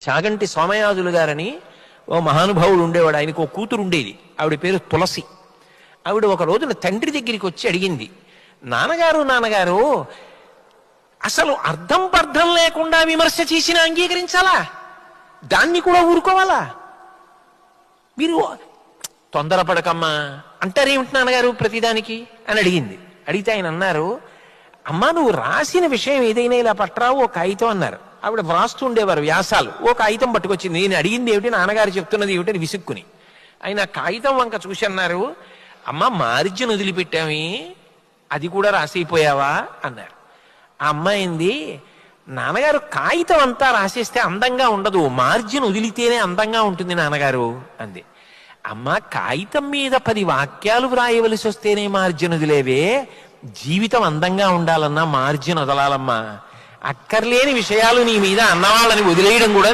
చాగంటి సోమయాజులు గారని ఓ మహానుభావుడు ఉండేవాడు. ఆయనకు ఓ కూతురు ఉండేది. ఆవిడ పేరు తులసి. ఆవిడ ఒక రోజున తండ్రి దగ్గరికి వచ్చి అడిగింది, నాన్నగారు అసలు అర్థం పర్థం లేకుండా విమర్శ చేసినా అంగీకరించాలా? దాన్ని కూడా ఊరుకోవాలా? మీరు తొందరపడకమ్మా అంటారేమిటి నాన్నగారు ప్రతిదానికి అని అడిగింది. అడిగితే ఆయన అన్నారు, అమ్మా నువ్వు రాసిన విషయం ఏదైనా ఇలా పట్టరావు ఓ కాగితం అన్నారు. ఆవిడ వ్రాస్తూ ఉండేవారు వ్యాసాలు. ఓ కాగితం పట్టుకొచ్చింది. నేను అడిగింది ఏమిటి, నాన్నగారు చెప్తున్నది ఏమిటని విసుక్కుని. ఆయన కాగితం వంక చూసి అన్నారు, అమ్మ మార్జిన్ వదిలిపెట్టామి, అది కూడా రాసిపోయావా అన్నారు. ఆ అమ్మాయింది, నాన్నగారు కాగితం అంతా రాసేస్తే అందంగా ఉండదు, మార్జిన్ వదిలితేనే అందంగా ఉంటుంది నాన్నగారు అంది. అమ్మ కాగితం మీద 10 వాక్యాలు వ్రాయవలసి వస్తేనే మార్జిన్ వదిలేవే, జీవితం అందంగా ఉండాలన్నా మార్జిన్ వదలాలమ్మా. అక్కర్లేని విషయాలు నీ మీద అన్నవాళ్ళని వదిలేయడం కూడా